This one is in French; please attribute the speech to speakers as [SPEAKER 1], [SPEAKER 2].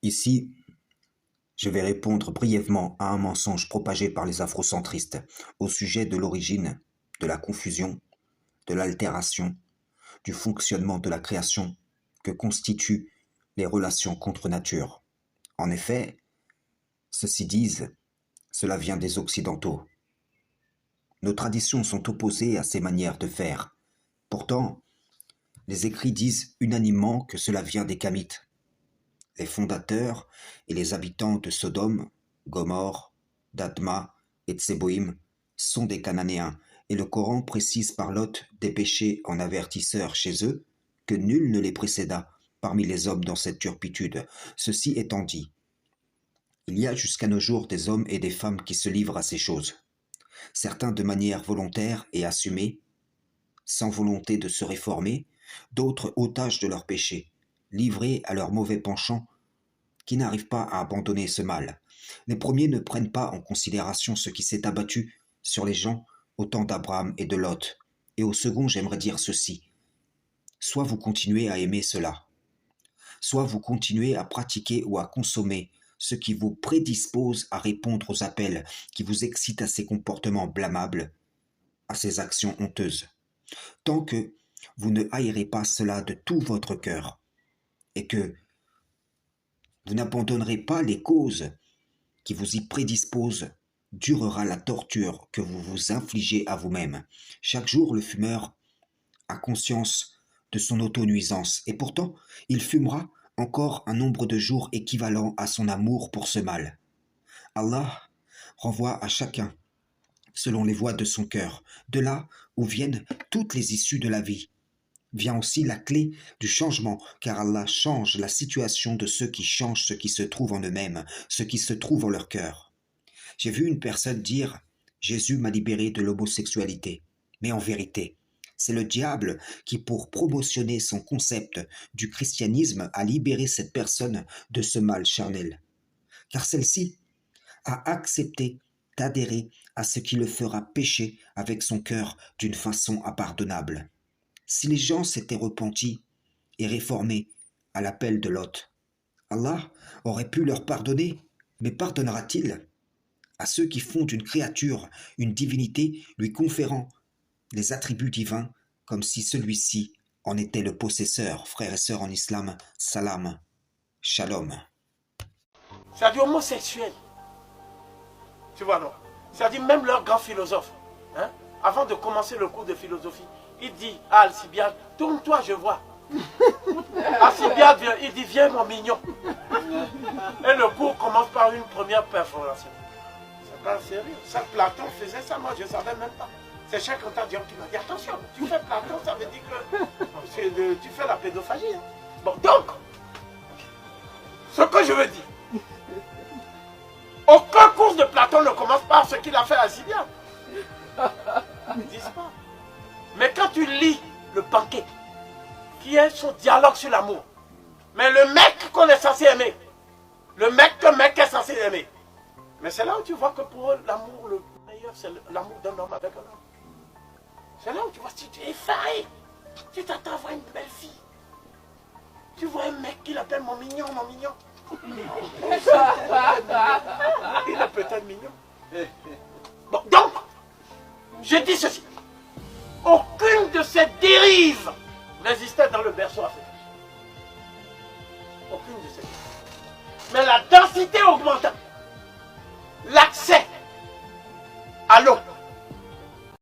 [SPEAKER 1] Ici, je vais répondre brièvement à un mensonge propagé par les afrocentristes au sujet de l'origine, de la confusion, de l'altération, du fonctionnement de la création que constituent les relations contre nature. En effet, ceux-ci disent, cela vient des Occidentaux. Nos traditions sont opposées à ces manières de faire. Pourtant, les écrits disent unanimement que cela vient des Kamites. Les fondateurs et les habitants de Sodome, Gomorrhe, d'Adma et de Tséboïm sont des Cananéens, et le Coran précise par Lot des péchés en avertisseur chez eux que nul ne les précéda parmi les hommes dans cette turpitude. Ceci étant dit, il y a jusqu'à nos jours des hommes et des femmes qui se livrent à ces choses, certains de manière volontaire et assumée, sans volonté de se réformer, d'autres otages de leurs péchés, livrés à leurs mauvais penchants, qui n'arrivent pas à abandonner ce mal. Les premiers ne prennent pas en considération ce qui s'est abattu sur les gens au temps d'Abraham et de Lot. Et au second, j'aimerais dire ceci. Soit vous continuez à aimer cela, soit vous continuez à pratiquer ou à consommer ce qui vous prédispose à répondre aux appels, qui vous excitent à ces comportements blâmables, à ces actions honteuses. Tant que vous ne haïrez pas cela de tout votre cœur, et que vous n'abandonnerez pas les causes qui vous y prédisposent, durera la torture que vous vous infligez à vous-même. Chaque jour, le fumeur a conscience de son auto-nuisance, et pourtant, il fumera encore un nombre de jours équivalent à son amour pour ce mal. Allah renvoie à chacun selon les voies de son cœur. De là où viennent toutes les issues de la vie, vient aussi la clé du changement, car Allah change la situation de ceux qui changent ce qui se trouve en eux-mêmes, ce qui se trouve en leur cœur. J'ai vu une personne dire « Jésus m'a libéré de l'homosexualité ». Mais en vérité, c'est le diable qui, pour promotionner son concept du christianisme, a libéré cette personne de ce mal charnel. Car celle-ci a accepté d'adhérer à ce qui le fera pécher avec son cœur d'une façon impardonnable. Si les gens s'étaient repentis et réformés à l'appel de Lot, Allah aurait pu leur pardonner, mais pardonnera-t-il à ceux qui font d'une créature une divinité lui conférant les attributs divins comme si celui-ci en était le possesseur? Frères et sœurs en islam, salam, shalom.
[SPEAKER 2] C'est-à-dire homosexuel. Tu vois, non? C'est-à-dire même leur grand philosophe, hein, avant de commencer le cours de philosophie, il dit à Alcibiade, tourne-toi, je vois. Alcibiade vient, il dit, viens mon mignon. Et le cours commence par une première perforation. C'est pas sérieux. Ça, Platon faisait ça, moi je ne savais même pas. C'est chaque temps qui m'a dit, attention, tu fais Platon, ça veut dire que tu fais la pédophagie. Hein. Bon, donc, ce que je veux dire, aucun cours de Platon ne commence par ce qu'il a fait à Alcibiade. Ils ne disent pas. Mais quand tu lis le banquet, qui est son dialogue sur l'amour, mais le mec qu'on est censé aimer, le mec que mec est censé aimer, mais c'est là où tu vois que pour eux, l'amour le meilleur, c'est l'amour d'un homme avec un homme. C'est là où tu vois, si tu es effaré, tu t'attends à voir une belle fille. Tu vois un mec qui l'appelle mon mignon, mon mignon. Il est peut-être mignon. Bon, donc, je dis ceci. Aucune de ces dérives n'existait dans le berceau africain. Aucune de ces dérives. Mais la densité augmentant, l'accès à l'eau,